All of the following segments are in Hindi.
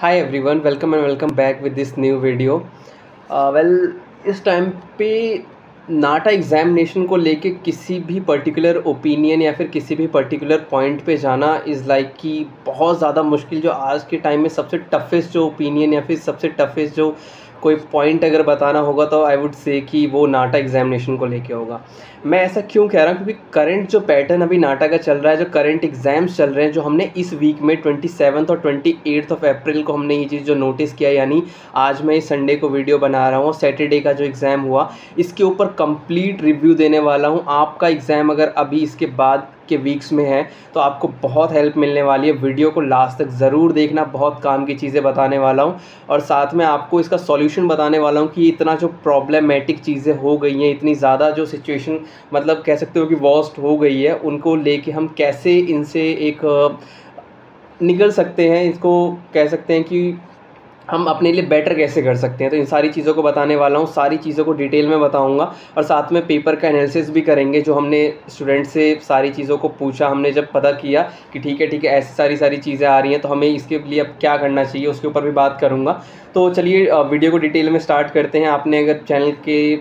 Hi everyone, welcome and welcome back with this new video. इस टाइम पे नाटा एग्ज़ामिनेशन को लेके किसी भी पर्टिकुलर ओपिनियन या फिर किसी भी पर्टिकुलर पॉइंट पे जाना इज़ लाइक कि बहुत ज़्यादा मुश्किल। जो आज के टाइम में सबसे टफेस्ट जो ओपिनियन या फिर सबसे टफेस्ट जो कोई पॉइंट अगर बताना होगा तो आई वुड से कि वो नाटा एग्ज़ामिनेशन को लेके होगा। मैं ऐसा क्यों कह रहा हूँ, क्योंकि करंट जो पैटर्न अभी नाटा का चल रहा है, जो करंट एग्ज़ाम्स चल रहे हैं, जो हमने इस वीक में 27 और 28 अप्रैल को हमने ये चीज़ जो नोटिस किया, यानी आज मैं इस संडे को वीडियो बना रहा हूँ, सैटरडे का जो एग्ज़ाम हुआ इसके ऊपर कंप्लीट रिव्यू देने वाला हूँ। आपका एग्ज़ाम अगर अभी इसके बाद के वीक्स में है तो आपको बहुत हेल्प मिलने वाली है। वीडियो को लास्ट तक ज़रूर देखना, बहुत काम की चीज़ें बताने वाला हूँ और साथ में आपको इसका सॉल्यूशन बताने वाला हूँ कि इतना जो प्रॉब्लमेटिक चीज़ें हो गई हैं, इतनी ज़्यादा जो सिचुएशन मतलब कह सकते हो कि वर्स्ट हो गई है, उनको लेके हम कैसे इनसे एक निकल सकते हैं, इसको कह सकते हैं कि हम अपने लिए बेटर कैसे कर सकते हैं। तो इन सारी चीज़ों को बताने वाला हूँ, सारी चीज़ों को डिटेल में बताऊँगा और साथ में पेपर का एनालिसिस भी करेंगे। जो हमने स्टूडेंट से सारी चीज़ों को पूछा, हमने जब पता किया कि ठीक है ऐसी सारी चीज़ें आ रही हैं तो हमें इसके लिए अब क्या करना चाहिए, उसके ऊपर भी बात करूँगा। तो चलिए वीडियो को डिटेल में स्टार्ट करते हैं। आपने अगर चैनल के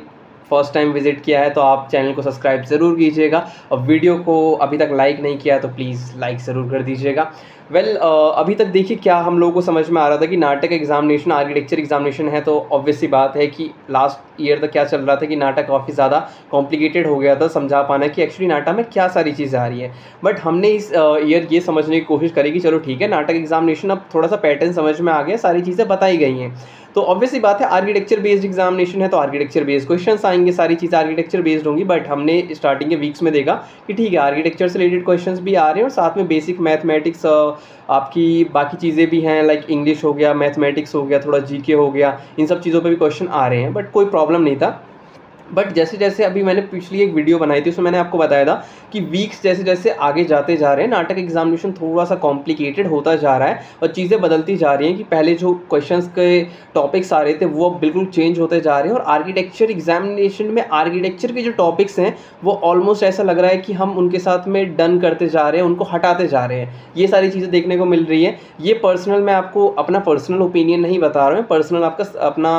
फर्स्ट टाइम विज़िट किया है तो आप चैनल को सब्सक्राइब ज़रूर कीजिएगा और वीडियो को अभी तक लाइक नहीं किया तो प्लीज़ लाइक ज़रूर कर दीजिएगा। अभी तक देखिए क्या हम लोगों को समझ में आ रहा था कि नाटक एग्जामिनेशन आर्किटेक्चर एग्जामिनेशन है, तो ऑब्वियस सी बात है कि लास्ट ईयर तक क्या चल रहा था कि नाटक काफ़ी ज़्यादा कॉम्प्लिकेटेड हो गया था समझा पाना कि एक्चुअली नाटक में क्या सारी चीज़ें आ रही है। बट हमने इस ईयर ये समझने की कोशिश करी कि चलो ठीक है, नाटक एग्जामिनेशन अब थोड़ा सा पैटर्न समझ में आ गया, सारी चीज़ें बताई गई हैं। तो ऑब्वियसली बात है आर्किटेक्चर बेस्ड एग्जामिनेशन है तो आर्किटेक्चर बेस्ड क्वेश्चंस आएंगे, सारी चीज़ आर्किटेक्चर बेस्ड होंगी। बट हमने स्टार्टिंग के वीक्स में देखा कि ठीक है, आर्किटेक्चर से रिलेटेड क्वेश्चंस भी आ रहे हैं और साथ में बेसिक मैथमेटिक्स आपकी बाकी चीज़ें भी हैं, लाइक इंग्लिश हो गया, मैथमेटिक्स हो गया, थोड़ा जीके हो गया, इन सब चीज़ों पे भी क्वेश्चन आ रहे हैं। बट कोई प्रॉब्लम नहीं था। बट जैसे जैसे अभी मैंने पिछली एक वीडियो बनाई थी उसमें मैंने आपको बताया था कि वीक्स जैसे जैसे आगे जाते जा रहे हैं, नाटक एग्जामिनेशन थोड़ा सा कॉम्प्लिकेटेड होता जा रहा है और चीज़ें बदलती जा रही हैं कि पहले जो क्वेश्चंस के टॉपिक्स आ रहे थे वो अब बिल्कुल चेंज होते जा रहे हैं। और आर्किटेक्चर एग्जामिनेशन में आर्किटेक्चर के जो टॉपिक्स हैं वो ऑलमोस्ट ऐसा लग रहा है कि हम उनके साथ में डन करते जा रहे हैं, उनको हटाते जा रहे हैं। ये सारी चीज़ें देखने को मिल रही है। ये पर्सनल, मैं आपको अपना पर्सनल ओपिनियन नहीं बता रहा हूँ, पर्सनल आपका अपना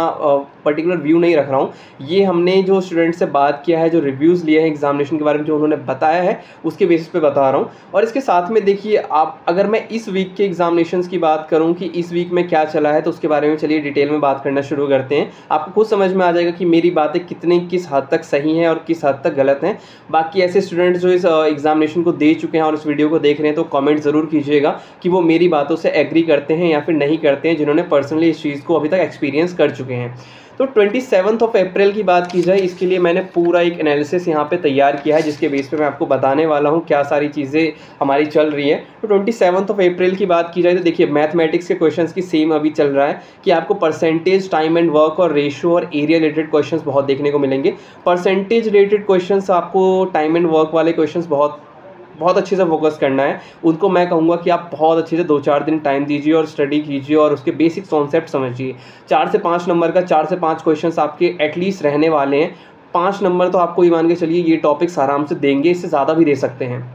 पर्टिकुलर व्यू नहीं रख रहा हूँ। ये हमने जो स्टूडेंट से बात किया है, जो रिव्यूज़ लिए हैं एग्जामिनेशन के बारे में, जो उन्होंने बताया है उसके बेसिस पे बता रहा हूँ। और इसके साथ में देखिए, आप अगर मैं इस वीक के एग्जामिनेशंस की बात करूँ कि इस वीक में क्या चला है तो उसके बारे में चलिए डिटेल में बात करना शुरू करते हैं। आपको खुद समझ में आ जाएगा कि मेरी बातें किस हद तक सही हैं और किस हद तक गलत हैं। बाकी ऐसे स्टूडेंट्स जो इस एग्जामिनेशन को दे चुके हैं और इस वीडियो को देख रहे हैं तो कॉमेंट ज़रूर कीजिएगा कि वो मेरी बातों से एग्री करते हैं या फिर नहीं करते हैं, जिन्होंने पर्सनली इस चीज़ को अभी तक एक्सपीरियंस कर चुके हैं। तो 27 अप्रैल की बात की जाए, इसके लिए मैंने पूरा एक एनालिसिस यहाँ पे तैयार किया है जिसके बेस पे मैं आपको बताने वाला हूँ क्या सारी चीज़ें हमारी चल रही है। तो 27 अप्रैल की बात की जाए तो देखिए, मैथमेटिक्स के क्वेश्चंस की सेम अभी चल रहा है कि आपको परसेंटेज, टाइम एंड वर्क और रेशियो और एरिया रिलेटेड क्वेश्चंस बहुत देखने को मिलेंगे। परसेंटेज रिलेटेड क्वेश्चंस, आपको टाइम एंड वर्क वाले क्वेश्चंस बहुत अच्छे से फोकस करना है। उनको मैं कहूँगा कि आप बहुत अच्छे से 2-4 दिन टाइम दीजिए और स्टडी कीजिए और उसके बेसिक कॉन्सेप्ट समझिए। 4 से 5 नंबर का 4 से 5 क्वेश्चंस आपके एटलीस्ट रहने वाले हैं। 5 नंबर तो आपको ये मान के चलिए ये टॉपिक्स आराम से देंगे, इससे ज़्यादा भी दे सकते हैं।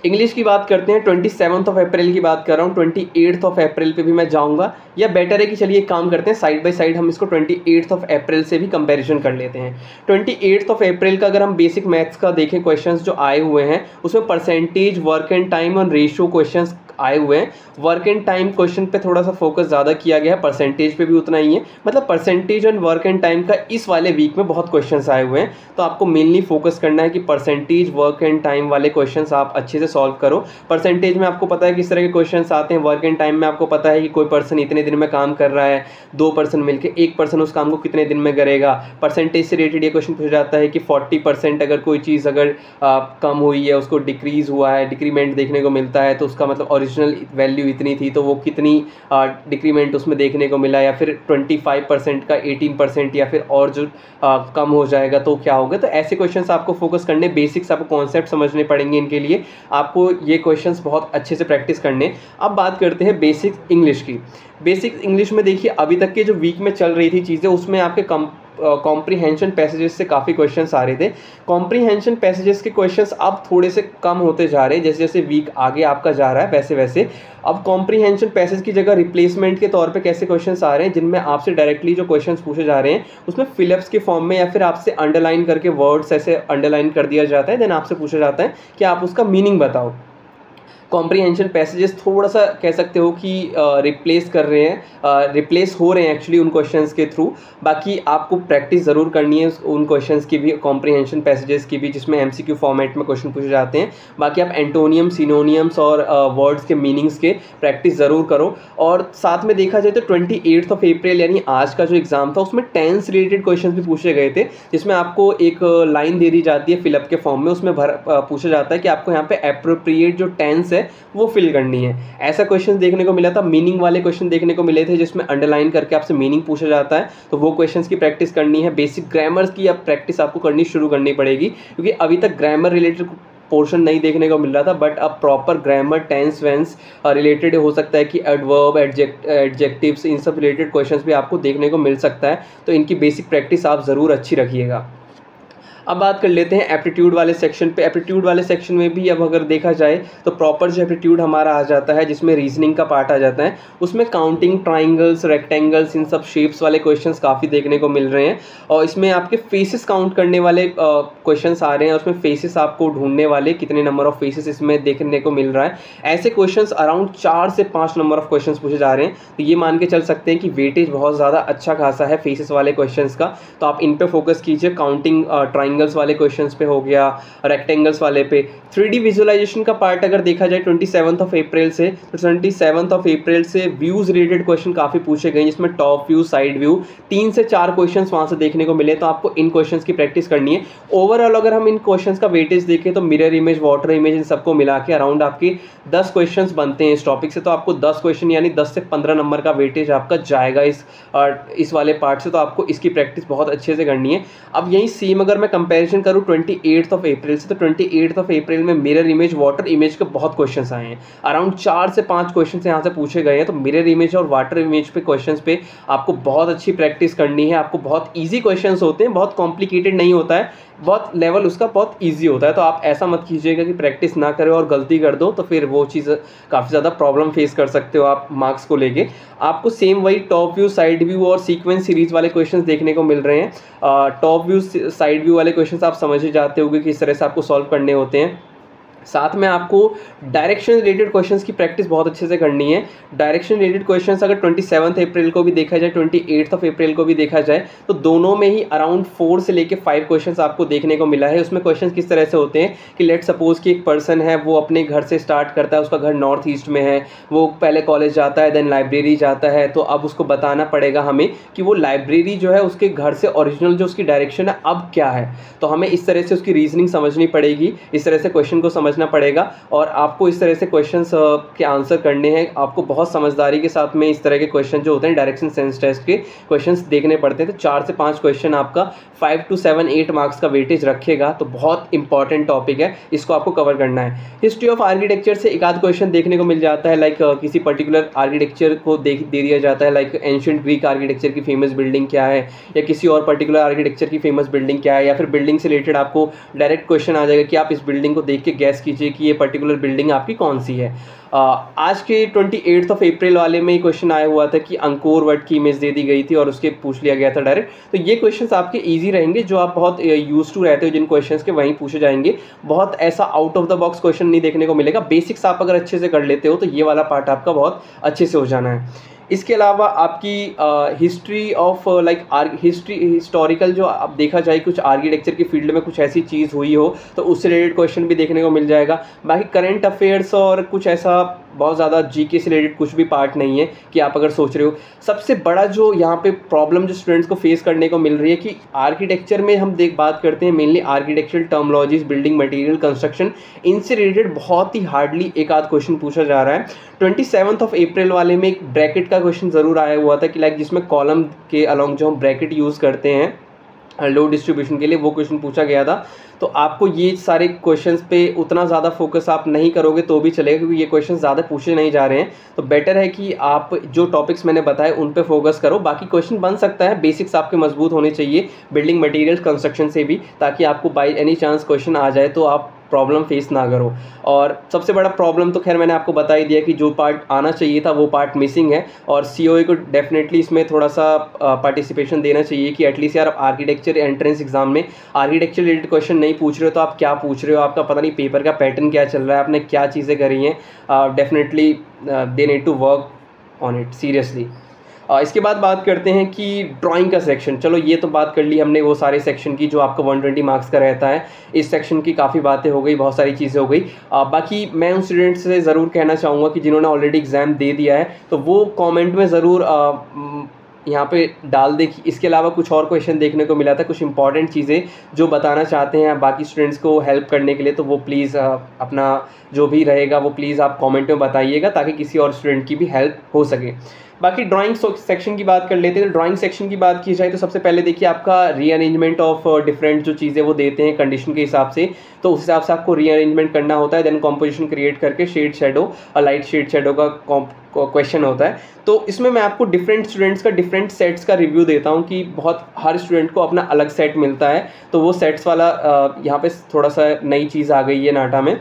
इंग्लिश की बात करते हैं, 27 अप्रैल की बात कर रहा हूँ, 28 अप्रैल पे भी मैं जाऊँगा। या बेटर है कि चलिए एक काम करते हैं, साइड बाय साइड हम इसको 28 अप्रैल से भी कंपैरिजन कर लेते हैं। 28 अप्रैल का अगर हम बेसिक मैथ्स का देखें, क्वेश्चंस जो आए हुए हैं उसमें परसेंटेज, वर्क एंड टाइम और रेशियो क्वेश्चंस आए हुए हैं। वर्क एंड टाइम क्वेश्चन पे थोड़ा सा फोकस ज़्यादा किया गया है, परसेंटेज पे भी उतना ही है। मतलब percentage and work and time का इस वाले वीक में बहुत क्वेश्चंस आए हुए हैं, तो आपको मेनली फोकस करना है कि परसेंटेज, वर्क एंड टाइम वाले क्वेश्चंस आप अच्छे से सॉल्व करो। परसेंटेज में आपको पता है किस तरह के क्वेश्चंस आते हैं, वर्क एंड टाइम में आपको पता है कि कोई पर्सन इतने दिन में काम कर रहा है, 2 पर्सन मिलकर 1 पर्सन उस काम को कितने दिन में करेगा। परसेंटेज से रिलेटेड ये क्वेश्चन पूछा जाता है कि 40% अगर कोई चीज़ अगर कम हुई है, उसको डिक्रीज़ हुआ है, डिक्रीमेंट देखने को मिलता है, तो उसका मतलब ओरिजिनल वैल्यू इतनी थी तो वो कितनी डिक्रीमेंट उसमें देखने को मिला। या फिर 25% का 18% या फिर और जो कम हो जाएगा तो क्या होगा। तो ऐसे क्वेश्चंस आपको फोकस करने, बेसिक्स आपको कॉन्सेप्ट समझने पड़ेंगे। इनके लिए आपको ये क्वेश्चंस बहुत अच्छे से प्रैक्टिस करने। अब बात करते हैं बेसिक इंग्लिश की। बेसिक इंग्लिश में देखिए, अभी तक के जो वीक में चल रही थी चीज़ें उसमें आपके कॉम्प्रीहेंशन पैसेजेस से काफ़ी क्वेश्चंस आ रहे थे। कॉम्प्रीहेंशन पैसेजेस के क्वेश्चंस अब थोड़े से कम होते जा रहे हैं, जैसे जैसे वीक आगे आपका जा रहा है वैसे वैसे अब कॉम्प्रीहेंशन पैसेज की जगह रिप्लेसमेंट के तौर पे कैसे क्वेश्चंस आ रहे हैं जिनमें आपसे डायरेक्टली जो क्वेश्चंस पूछे जा रहे हैं उसमें फिलअप्स के फॉर्म में या फिर आपसे अंडरलाइन करके वर्ड्स ऐसे अंडरलाइन कर दिया जाता है, देन आपसे पूछा जाता है कि आप उसका मीनिंग बताओ। कॉम्प्रीहेंशन पैसेजेस थोड़ा सा कह सकते हो कि रिप्लेस कर रहे हैं, रिप्लेस हो रहे हैं एक्चुअली उन क्वेश्चंस के थ्रू। बाकी आपको प्रैक्टिस ज़रूर करनी है उन क्वेश्चंस की भी, कॉम्प्रीहेंशन पैसेजेस की भी, जिसमें एमसीक्यू फॉर्मेट में क्वेश्चन पूछे जाते हैं। बाकी आप एंटोनियम, सिनोनियम्स और वर्ड्स के मीनिंग्स के प्रैक्टिस ज़रूर करो। और साथ में देखा जाए तो 28 अप्रैल यानी आज का जो एग्ज़ाम था उसमें टेंस रिलेटेड क्वेश्चन भी पूछे गए थे, जिसमें आपको एक लाइन दे दी जाती है फिलअप के फॉर्म में, उसमें पूछा जाता है कि आपको यहाँ पे एप्रोप्रिएट जो टेंस है वो फिल करनी है। ऐसा क्वेश्चन देखने को मिला था। मीनिंग वाले क्वेश्चन देखने को मिले थे जिसमें अंडरलाइन करके आपसे मीनिंग पूछा जाता है, तो वो क्वेश्चंस की प्रैक्टिस करनी है। बेसिक ग्रामर की अब प्रैक्टिस आपको करनी शुरू करनी पड़ेगी, क्योंकि अभी तक ग्रामर रिलेटेड पोर्शन नहीं देखने को मिल रहा था, बट अब प्रॉपर ग्रामर, टेंस वेंस रिलेटेड हो सकता है कि एडवर्ब, एडजेक्टिव्स, इन सब रिलेटेड क्वेश्चंस भी आपको देखने को मिल सकता है। तो इनकी बेसिक प्रैक्टिस आप ज़रूर अच्छी रखिएगा। अब बात कर लेते हैं एप्टीट्यूड वाले सेक्शन पे। एप्टीट्यूड वाले सेक्शन में भी अब अगर देखा जाए तो प्रॉपर जो एप्टीट्यूड हमारा आ जाता है, जिसमें रीजनिंग का पार्ट आ जाता है, उसमें काउंटिंग, ट्राइंगल्स, रेक्टेंगल्स, इन सब शेप्स वाले क्वेश्चंस काफ़ी देखने को मिल रहे हैं। और इसमें आपके फेसेस काउंट करने वाले क्वेश्चंस आ रहे हैं, उसमें फेसेस आपको ढूंढने वाले, कितने नंबर ऑफ फेसेस इसमें देखने को मिल रहा है। ऐसे क्वेश्चंस अराउंड 4 से 5 नंबर ऑफ क्वेश्चंस पूछे जा रहे हैं, तो ये मान के चल सकते हैं कि वेटेज बहुत ज़्यादा अच्छा खासा है फेसेस वाले क्वेश्चंस का। तो आप इन पे फोकस कीजिए। काउंटिंग, ट्राइंगल्स वाले क्वेश्चंस पे हो गया, रेक्टेंगल्स वाले पे। 3D विजुअलाइजेशन का पार्ट अगर देखा जाए 27 अप्रैल से, तो 27 अप्रैल से व्यूज़ रिलेटेड क्वेश्चन काफ़ी पूछे गए, जिसमें टॉप व्यू, साइड व्यू, 3 से 4 क्वेश्चंस वहाँ से देखने को मिले। तो आपको इन क्वेश्चंस की प्रैक्टिस करनी है। ओवरऑल अगर हम इन क्वेश्चंस का वेटेज देखें तो मिरर इमेज, वाटर इमेज, इन सबको मिला के अराउंड आपके 10 क्वेश्चंस बनते हैं इस टॉपिक से। तो आपको 10 क्वेश्चन यानी 10 से 15 नंबर का वेटेज आपका जाएगा इस वाले पार्ट से। तो आपको इसकी प्रैक्टिस बहुत अच्छे से करनी है। अब यही सेम अगर मैं कंपैरिजन करूँ 28 अप्रैल से, तो 28 अप्रैल में मिरर इमेज, वाटर इमेज के बहुत क्वेश्चंस आए हैं। अराउंड 4 से 5 क्वेश्चंस यहाँ से पूछे गए हैं। तो मिरर इमेज और वाटर इमेज पे क्वेश्चंस पे आपको बहुत अच्छी प्रैक्टिस करनी है। आपको बहुत ईजी क्वेश्चंस होते हैं, बहुत कॉम्प्लिकेटेड नहीं होता है, बहुत लेवल उसका बहुत ईजी होता है। तो आप ऐसा मत कीजिएगा कि प्रैक्टिस ना करें और गलती कर दो, तो फिर वो चीज़ काफ़ी ज़्यादा प्रॉब्लम फेस कर सकते हो आप मार्क्स को लेके। आपको सेम वही टॉप व्यू, साइड व्यू और सीक्वेंस सीरीज वाले क्वेश्चंस देखने को मिल रहे हैं। टॉप व्यू, साइड व्यू वाले क्वेश्चंस आप समझ ही जाते होंगे कि इस तरह से आपको सॉल्व करने होते हैं। साथ में आपको डायरेक्शन रिलेटेड क्वेश्चंस की प्रैक्टिस बहुत अच्छे से करनी है। डायरेक्शन रिलेटेड क्वेश्चंस अगर 27 अप्रैल को भी देखा जाए, 28 अप्रैल को भी देखा जाए, तो दोनों में ही अराउंड 4 से लेके 5 क्वेश्चंस आपको देखने को मिला है। उसमें क्वेश्चंस किस तरह से होते हैं कि लेट सपोज कि एक पर्सन है, वो अपने घर से स्टार्ट करता है, उसका घर नॉर्थ ईस्ट में है, वो पहले कॉलेज जाता है, देन लाइब्रेरी जाता है। तो अब उसको बताना पड़ेगा हमें कि वो लाइब्रेरी जो है उसके घर से ओरिजिनल जो उसकी डायरेक्शन है अब क्या है। तो हमें इस तरह से उसकी रीजनिंग समझनी पड़ेगी, इस तरह से क्वेश्चन को समझना पड़ेगा और आपको इस तरह से क्वेश्चंस के आंसर करने हैं। आपको बहुत समझदारी के साथ में इस तरह के क्वेश्चन जो होते हैं डायरेक्शन सेंस टेस्ट के क्वेश्चंस देखने पड़ते हैं। तो 4 से 5 क्वेश्चन आपका 5 to 7, 8 मार्क्स का वेटेज रखेगा। तो बहुत इंपॉर्टेंट टॉपिक है, इसको आपको कवर करना है। हिस्ट्री ऑफ आर्किटेक्चर से एक आध क्वेश्चन देखने को मिल जाता है, लाइक किसी पर्टिकुलर आर्किटेक्चर को दे दिया जाता है, लाइक एंशिएंट ग्रीक आर्किटेक्चर की फेमस बिल्डिंग क्या है, या किसी और पर्टिकुलर आर्किटेक्चर की फेमस बिल्डिंग क्या है, या फिर बिल्डिंग से रिलेटेड आपको डायरेक्ट क्वेश्चन आ जाएगा कि आप इस बिल्डिंग को देख के गैस कीजिए कि ये पर्टिकुलर बिल्डिंग आपकी कौन सी है। आज के 28 अप्रैल वाले में क्वेश्चन आया हुआ था कि अंकोर वट की इमेज दे दी गई थी और उसके पूछ लिया गया था डायरेक्ट। तो ये क्वेश्चंस आपके इजी रहेंगे, जो आप बहुत यूज टू रहते हो जिन क्वेश्चंस के, वहीं पूछे जाएंगे। बहुत ऐसा out of the box question नहीं देखने को मिलेगा। बेसिक्स आप अगर अच्छे से कर लेते हो तो ये वाला पार्ट आपका बहुत अच्छे से हो जाना है। इसके अलावा आपकी हिस्ट्री ऑफ लाइक हिस्टोरिकल जो आप देखा जाए, कुछ आर्किटेक्चर की फील्ड में कुछ ऐसी चीज़ हुई हो तो उससे रिलेटेड क्वेश्चन भी देखने को मिल जाएगा। बाकी करंट अफेयर्स और कुछ ऐसा बहुत ज़्यादा जीके से रिलेटेड कुछ भी पार्ट नहीं है कि आप अगर सोच रहे हो। सबसे बड़ा जो यहाँ पे प्रॉब्लम जो स्टूडेंट्स को फेस करने को मिल रही है कि आर्किटेक्चर में हम बात करते हैं mainly architectural terminologies, building material, construction, इनसे रिलेटेड बहुत ही हार्डली एक आध क्वेश्चन पूछा जा रहा है। 27 अप्रैल वाले में एक ब्रैकेट का क्वेश्चन ज़रूर आया हुआ था कि लाइक जिसमें कॉलम के अलॉन्ग जो हम ब्रैकेट यूज़ करते हैं लो डिस्ट्रीब्यूशन के लिए, वो क्वेश्चन पूछा गया था। तो आपको ये सारे क्वेश्चंस पे उतना ज़्यादा फोकस आप नहीं करोगे तो भी चलेगा, क्योंकि ये क्वेश्चन ज़्यादा पूछे नहीं जा रहे हैं। तो बेटर है कि आप जो टॉपिक्स मैंने बताए उन पे फोकस करो। बाकी क्वेश्चन बन सकता है, बेसिक्स आपके मजबूत होने चाहिए बिल्डिंग मटेरियल कंस्ट्रक्शन से भी, ताकि आपको बाई एनी चांस क्वेश्चन आ जाए तो आप प्रॉब्लम फेस ना करो। और सबसे बड़ा प्रॉब्लम तो खैर मैंने आपको बता ही दिया कि जो पार्ट आना चाहिए था वो पार्ट मिसिंग है, और सीओए को डेफिनेटली इसमें थोड़ा सा पार्टिसिपेशन देना चाहिए कि एटलीस्ट यार आर्किटेक्चर एंट्रेंस एग्जाम में आर्किटेक्चर रिलेटेड क्वेश्चन नहीं पूछ रहे हो तो आप क्या पूछ रहे हो, आपका पता नहीं पेपर का पैटर्न क्या चल रहा है, आपने क्या चीज़ें करी हैं। Definitely they need to work on it seriously. इसके बाद बात करते हैं कि ड्राइंग का सेक्शन। चलो ये तो बात कर ली हमने वो सारे सेक्शन की जो आपका 120 मार्क्स का रहता है। इस सेक्शन की काफ़ी बातें हो गई, बहुत सारी चीज़ें हो गई। बाकी मैं उन स्टूडेंट्स से ज़रूर कहना चाहूँगा कि जिन्होंने ऑलरेडी एग्ज़ाम दे दिया है तो वो कमेंट में ज़रूर यहाँ पे डाल दे कि इसके अलावा कुछ और क्वेश्चन देखने को मिला था, कुछ इंपॉर्टेंट चीज़ें जो बताना चाहते हैं बाकी स्टूडेंट्स को हेल्प करने के लिए, तो वो प्लीज़ अपना जो भी रहेगा वो प्लीज़ आप कमेंट में बताइएगा ताकि किसी और स्टूडेंट की भी हेल्प हो सके। बाकी ड्राइंग सेक्शन की बात कर लेते हैं। तो ड्राइंग सेक्शन की बात की जाए तो सबसे पहले देखिए आपका रीअरेंजमेंट ऑफ डिफरेंट जो चीज़ें वो देते हैं कंडीशन के हिसाब से, तो उस हिसाब से आपको रीअरेंजमेंट करना होता है। देन कॉम्पोजिशन क्रिएट करके शेड शेडो और लाइट शेड शेडो का क्वेश्चन होता है। तो इसमें मैं आपको डिफरेंट स्टूडेंट्स का डिफरेंट सेट्स का रिव्यू देता हूँ कि बहुत हर स्टूडेंट को अपना अलग सेट मिलता है, तो वो सेट्स वाला यहाँ पे थोड़ा सा नई चीज़ आ गई है नाटा में।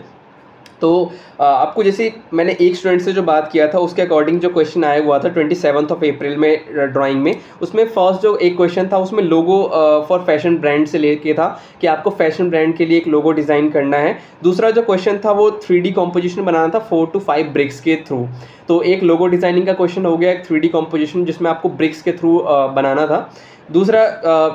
तो आपको जैसे मैंने एक स्टूडेंट से जो बात किया था उसके अकॉर्डिंग जो क्वेश्चन आया हुआ था 27 अप्रैल में ड्राइंग में, उसमें फर्स्ट जो एक क्वेश्चन था उसमें लोगो फॉर फैशन ब्रांड से लेके था कि आपको फैशन ब्रांड के लिए एक लोगो डिज़ाइन करना है। दूसरा जो क्वेश्चन था वो 3D कॉम्पोजिशन बनाना था 4 to 5 ब्रिक्स के थ्रू। तो एक लोगो डिज़ाइनिंग का क्वेश्चन हो गया, एक 3D कॉम्पोजिशन जिसमें आपको ब्रिक्स के थ्रू बनाना था। दूसरा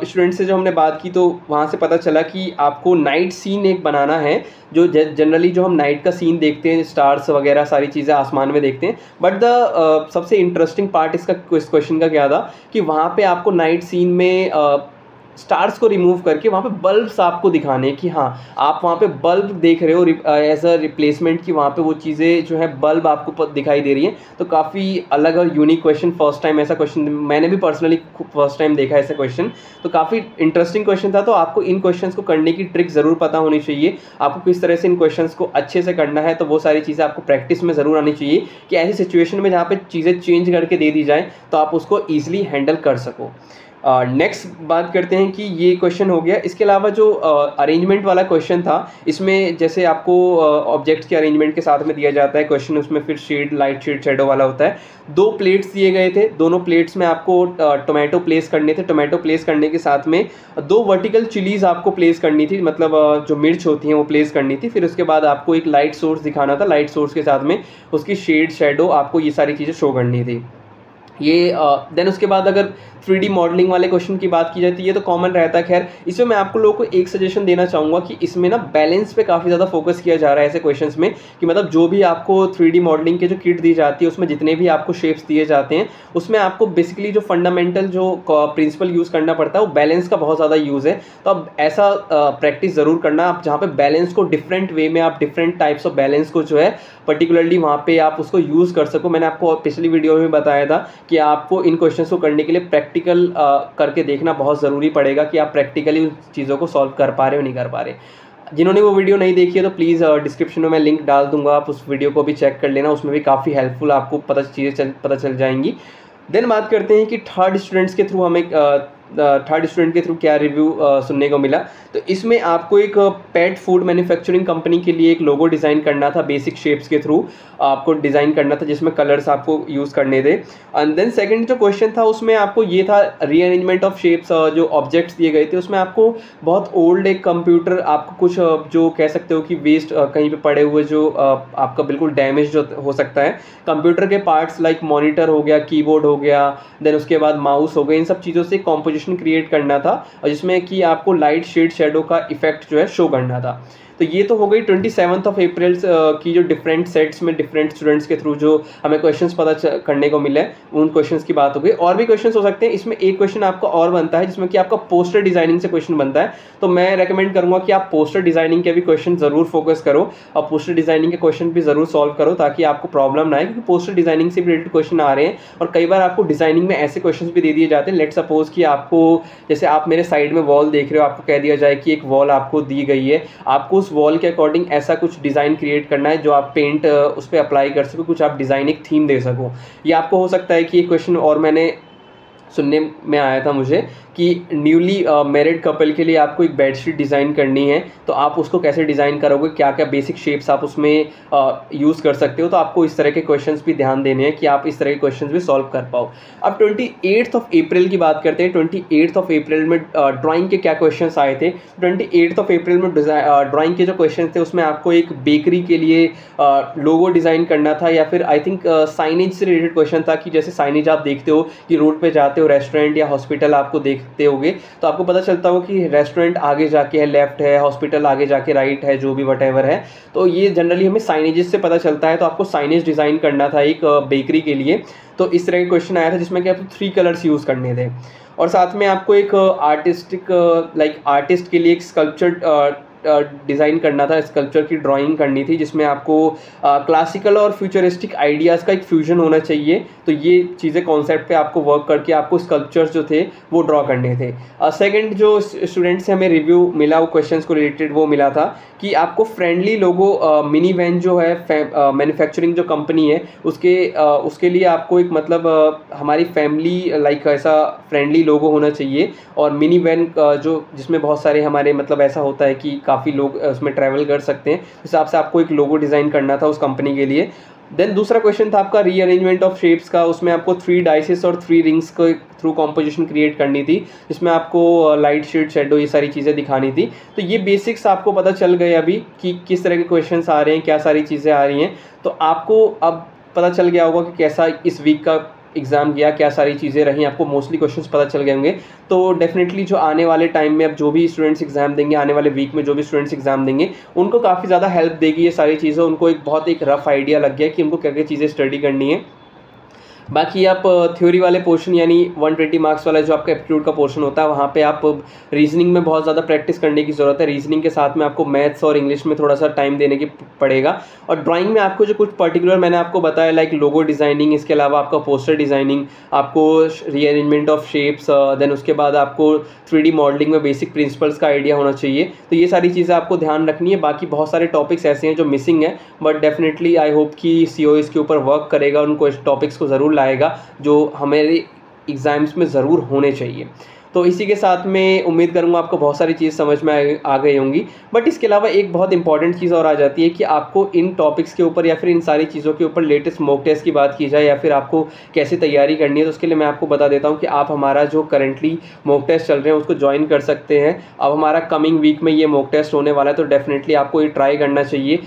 स्टूडेंट से जो हमने बात की तो वहाँ से पता चला कि आपको नाइट सीन एक बनाना है, जो जनरली जो हम नाइट का सीन देखते हैं, स्टार्स वगैरह सारी चीज़ें आसमान में देखते हैं। बट द सबसे इंटरेस्टिंग पार्ट इसका क्वेश्चन का क्या था कि वहाँ पे आपको नाइट सीन में स्टार्स को रिमूव करके वहाँ पे बल्ब्स आपको दिखाने कि हाँ आप वहाँ पे बल्ब देख रहे हो एज अ रिप्लेसमेंट, कि वहाँ पे वो चीज़ें जो है बल्ब आपको दिखाई दे रही हैं। तो काफ़ी अलग और यूनिक क्वेश्चन, फर्स्ट टाइम ऐसा क्वेश्चन मैंने भी पर्सनली फर्स्ट टाइम देखा ऐसा क्वेश्चन, तो काफ़ी इंटरेस्टिंग क्वेश्चन था। तो आपको इन क्वेश्चंस को करने की ट्रिक ज़रूर पता होनी चाहिए, आपको किस तरह से इन क्वेश्चंस को अच्छे से करना है। तो वो सारी चीज़ें आपको प्रैक्टिस में ज़रूर आनी चाहिए कि ऐसी सिचुएशन में जहाँ पे चीज़ें चेंज करके दे दी जाए तो आप उसको ईजिली हैंडल कर सको। नेक्स्ट बात करते हैं कि ये क्वेश्चन हो गया। इसके अलावा जो अरेंजमेंट वाला क्वेश्चन था, इसमें जैसे आपको ऑब्जेक्ट्स के अरेंजमेंट के साथ में दिया जाता है क्वेश्चन, उसमें फिर शेड लाइट शेड शेडो वाला होता है। 2 प्लेट्स दिए गए थे, दोनों प्लेट्स में आपको टोमेटो प्लेस करने थे। टोमेटो प्लेस करने के साथ में 2 वर्टिकल चिलीज़ आपको प्लेस करनी थी, मतलब जो मिर्च होती हैं वो प्लेस करनी थी। फिर उसके बाद आपको एक लाइट सोर्स दिखाना था, लाइट सोर्स के साथ में उसकी शेड शेडो आपको ये सारी चीज़ें शो करनी थी। ये देन उसके बाद अगर 3D मॉडलिंग वाले क्वेश्चन की बात की जाती है तो कॉमन रहता है। खैर इसमें मैं आप लोगों को एक सजेशन देना चाहूँगा कि इसमें ना बैलेंस पे काफ़ी ज़्यादा फोकस किया जा रहा है ऐसे क्वेश्चंस में, कि मतलब जो भी आपको 3D मॉडलिंग के जो किट दी जाती है उसमें जितने भी आपको शेप्स दिए जाते हैं उसमें आपको बेसिकली जो फंडामेंटल जो प्रिंसिपल यूज़ करना पड़ता है वो बैलेंस का बहुत ज़्यादा यूज़ है। तो अब ऐसा प्रैक्टिस ज़रूर करना आप, जहाँ पर बैलेंस को डिफरेंट वे में आप डिफरेंट टाइप्स ऑफ बैलेंस को जो है पर्टिकुलरली वहाँ पे आप उसको यूज़ कर सको। मैंने आपको पिछली वीडियो में बताया था कि आपको इन क्वेश्चंस को करने के लिए प्रैक्टिकल करके देखना बहुत ज़रूरी पड़ेगा कि आप प्रैक्टिकली उन चीज़ों को सॉल्व कर पा रहे हो नहीं कर पा रहे। जिन्होंने वो वीडियो नहीं देखी है तो प्लीज़ डिस्क्रिप्शन में मैं लिंक डाल दूंगा, आप उस वीडियो को भी चेक कर लेना, उसमें भी काफ़ी हेल्पफुल आपको चीज़ें पता चल जाएंगी। देन बात करते हैं कि थर्ड स्टूडेंट्स के थ्रू हमें थर्ड स्टूडेंट के थ्रू क्या रिव्यू सुनने को मिला। तो इसमें आपको एक पेट फूड मैन्युफैक्चरिंग कंपनी के लिए एक लोगो डिज़ाइन करना था, बेसिक शेप्स के थ्रू आपको डिज़ाइन करना था जिसमें कलर्स आपको यूज़ करने थे। एंड देन सेकंड जो क्वेश्चन था उसमें आपको ये था रीअरेंजमेंट ऑफ शेप्स, जो ऑब्जेक्ट्स दिए गए थे उसमें आपको बहुत ओल्ड एक कंप्यूटर, आपको कुछ जो कह सकते हो कि वेस्ट कहीं पे पड़े हुए जो आपका बिल्कुल डैमेज जो हो सकता है, कंप्यूटर के पार्ट्स लाइक मॉनिटर हो गया, कीबोर्ड हो गया, देन उसके बाद माउस हो गया, इन सब चीज़ों से कॉम्पोजिशन क्रिएट करना था और जिसमें कि आपको लाइट शेड शेडो का इफेक्ट जो है शो करना था। तो ये तो हो गई 27 अप्रैल की जो डिफरेंट सेट्स में डिफरेंट स्टूडेंट्स के थ्रू जो हमें क्वेश्चंस पता करने को मिले, उन क्वेश्चंस की बात हो गई। और भी क्वेश्चंस हो सकते हैं, इसमें एक क्वेश्चन आपका और बनता है जिसमें कि आपका पोस्टर डिजाइनिंग से क्वेश्चन बनता है। तो मैं रेकमेंड करूंगा कि आप पोस्टर डिजाइनिंग के भी क्वेश्चन जरूर फोकस करो और पोस्टर डिजाइनिंग के क्वेश्चन भी जरूर सॉल्व करो, ताकि आपको प्रॉब्लम ना आए, क्योंकि पोस्टर डिजाइनिंग से रिलेटेड क्वेश्चन आ रहे हैं और कई बार आपको डिजाइनिंग में ऐसे क्वेश्चंस भी दे दिए जाते हैं। लेट सपोज कि आपको, जैसे आप मेरे साइड में वॉल देख रहे हो, आपको कह दिया जाए कि एक वॉल आपको दी गई है, आपको उस वॉल के अकॉर्डिंग ऐसा कुछ डिज़ाइन क्रिएट करना है जो आप पेंट उस पर अप्लाई कर सको, कुछ आप डिज़ाइन एक थीम दे सको। ये आपको हो सकता है कि ये क्वेश्चन और मैंने सुनने में आया था मुझे कि न्यूली मैरिड कपल के लिए आपको एक बेडशीट डिज़ाइन करनी है, तो आप उसको कैसे डिज़ाइन करोगे, क्या क्या बेसिक शेप्स आप उसमें यूज़ कर सकते हो। तो आपको इस तरह के क्वेश्चंस भी ध्यान देने हैं कि आप इस तरह के क्वेश्चंस भी सॉल्व कर पाओ। अब 28 अप्रैल की बात करते हैं। 28 अप्रैल में ड्राइंग के क्या क्वेश्चंस आए थे। 28 अप्रैल में ड्राइंग के जो क्वेश्चन थे उसमें आपको एक बेकरी के लिए लोगो डिज़ाइन करना था, या फिर आई थिंक साइनेज से रिलेटेड क्वेश्चन था कि जैसे साइनेज आप देखते हो कि रोड पर जाते हो, रेस्टोरेंट या हॉस्पिटल आपको देखते होगे, तो आपको पता चलता हो कि रेस्टोरेंट आगे जाके है लेफ्ट है, हॉस्पिटल आगे जाके राइट है, जो भी वटेवर है। तो ये जनरली हमें साइनेजेस से पता चलता है। तो आपको साइनेज डिज़ाइन करना था एक बेकरी के लिए। तो इस तरह का क्वेश्चन आया था जिसमें कि आपको 3 कलर्स यूज़ करने थे, और साथ में आपको एक आर्टिस्ट के लिए एक स्कल्पचर डिज़ाइन करना था, स्कल्पचर की ड्राइंग करनी थी, जिसमें आपको क्लासिकल और फ्यूचरिस्टिक आइडियाज़ का एक फ्यूजन होना चाहिए। तो ये चीज़ें कॉन्सेप्ट पे आपको वर्क करके आपको स्कल्पचर्स जो थे वो ड्रॉ करने थे। सेकंड जो स्टूडेंट से हमें रिव्यू मिला, वो क्वेश्चंस को रिलेटेड वो मिला था कि आपको फ्रेंडली लोगो मिनी वैन जो है मैन्युफैक्चरिंग जो कंपनी है उसके लिए आपको एक मतलब हमारी फैमिली लाइक ऐसा फ्रेंडली लोगो होना चाहिए। और मिनी वैन जो जिसमें बहुत सारे हमारे मतलब ऐसा होता है कि काफ़ी लोग उसमें ट्रैवल कर सकते हैं, उस हिसाब से आपको एक लोगो डिज़ाइन करना था उस कंपनी के लिए। देन दूसरा क्वेश्चन था आपका रीअरेंजमेंट ऑफ शेप्स का। उसमें आपको 3 डाइसेस और 3 रिंग्स को थ्रू कॉम्पोजिशन क्रिएट करनी थी, जिसमें आपको लाइट शेड शेडो ये सारी चीज़ें दिखानी थी। तो ये बेसिक्स आपको पता चल गए अभी कि किस तरह के क्वेश्चंस आ रहे हैं, क्या सारी चीज़ें आ रही हैं। तो आपको अब पता चल गया होगा कि कैसा इस वीक का एग्ज़ाम गया, क्या सारी चीज़ें रहीं, आपको मोस्टली क्वेश्चंस पता चल गए होंगे। तो डेफिनेटली जो आने वाले टाइम में अब जो भी स्टूडेंट्स एग्ज़ाम देंगे, आने वाले वीक में जो भी स्टूडेंट्स एग्ज़ाम देंगे, उनको काफ़ी ज़्यादा हेल्प देगी ये सारी चीज़ें। उनको एक बहुत एक रफ आइडिया लग गया कि उनको क्या क्या चीज़ें स्टडी करनी है। बाकी आप थ्योरी वाले पोर्शन यानी 120 मार्क्स वाला जो आपका एप्टीट्यूड का पोर्शन होता है, वहाँ पे आप रीजनिंग में बहुत ज़्यादा प्रैक्टिस करने की ज़रूरत है। रीजनिंग के साथ में आपको मैथ्स और इंग्लिश में थोड़ा सा टाइम देने की पड़ेगा। और ड्राइंग में आपको जो कुछ पर्टिकुलर मैंने आपको बताया लाइक लोगो डिज़ाइनिंग, इसके अलावा आपका पोस्टर डिज़ाइनिंग, आपको रीअरेंजमेंट ऑफ शेप्स, देन उसके बाद आपको 3D मॉडलिंग में बेसिक प्रिंसिपल्स का आइडिया होना चाहिए। तो ये सारी चीज़ें आपको ध्यान रखनी है। बाकी बहुत सारे टॉपिक्स ऐसे हैं जो मिसिंग है, बट डेफिनेटली आई होप कि CO इसके ऊपर वर्क करेगा, उनको इस टॉपिक्स को ज़रूर लाएगा जो हमारे एग्ज़ाम्स में ज़रूर होने चाहिए। तो इसी के साथ में उम्मीद करूँगा आपको बहुत सारी चीज़ समझ में आ गई होंगी। बट इसके अलावा एक बहुत इंपॉर्टेंट चीज़ और आ जाती है कि आपको इन टॉपिक्स के ऊपर या फिर इन सारी चीज़ों के ऊपर लेटेस्ट मॉक टेस्ट की बात की जाए या फिर आपको कैसे तैयारी करनी है, तो उसके लिए मैं आपको बता देता हूँ कि आप हमारा जो करंटली मॉक टेस्ट चल रहे हैं उसको ज्वाइन कर सकते हैं। अब हमारा कमिंग वीक में ये मॉक टेस्ट होने वाला है, तो डेफिनेटली आपको ये ट्राई करना चाहिए।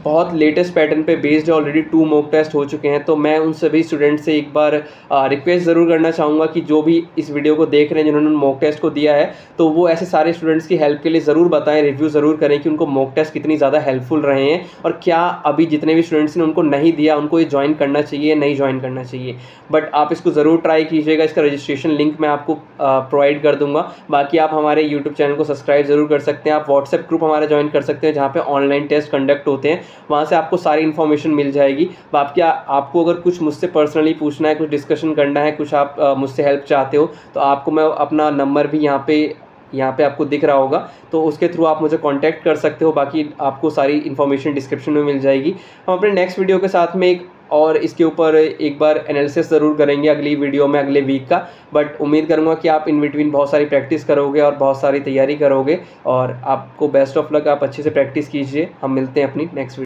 बहुत लेटेस्ट पैटर्न पे बेस्ड है, ऑलरेडी 2 मॉक टेस्ट हो चुके हैं। तो मैं उन सभी स्टूडेंट से एक बार रिक्वेस्ट ज़रूर करना चाहूँगा कि जो भी इस वीडियो को देख रहे हैं जिन्होंने मॉक टेस्ट को दिया है, तो वो ऐसे सारे स्टूडेंट्स की हेल्प के लिए ज़रूर बताएं, रिव्यू ज़रूर करें कि उनको मॉक टेस्ट कितनी ज़्यादा हेल्पफुल रहे हैं और क्या अभी जितने भी स्टूडेंट्स ने उनको नहीं दिया उनको ये ज्वाइन करना चाहिए, नहीं ज्वाइन करना चाहिए। बट आप इसको ज़रूर ट्राई कीजिएगा। इसका रजिस्ट्रेशन लिंक मैं आपको प्रोवाइड कर दूँगा। बाकी आप हमारे यूट्यूब चैनल को सब्सक्राइब ज़रूर कर सकते हैं। आप व्हाट्सएप ग्रुप हमारा ज्वाइन कर सकते हैं जहाँ पर ऑनलाइन टेस्ट कंडक्ट होते हैं, वहाँ से आपको सारी इन्फॉर्मेशन मिल जाएगी। आपको अगर कुछ मुझसे पर्सनली पूछना है, कुछ डिस्कशन करना है, कुछ आप मुझसे हेल्प चाहते हो, तो आपको मैं अपना नंबर भी यहाँ पे आपको दिख रहा होगा, तो उसके थ्रू आप मुझे कांटेक्ट कर सकते हो। बाकी आपको सारी इन्फॉर्मेशन डिस्क्रिप्शन में मिल जाएगी। हम अपने नेक्स्ट वीडियो के साथ में और इसके ऊपर एक बार एनालिसिस ज़रूर करेंगे अगली वीडियो में, अगले वीक का। बट उम्मीद करूँगा कि आप इन बिटवीन बहुत सारी प्रैक्टिस करोगे और बहुत सारी तैयारी करोगे, और आपको बेस्ट ऑफ लक। आप अच्छे से प्रैक्टिस कीजिए। हम मिलते हैं अपनी नेक्स्ट वीडियो।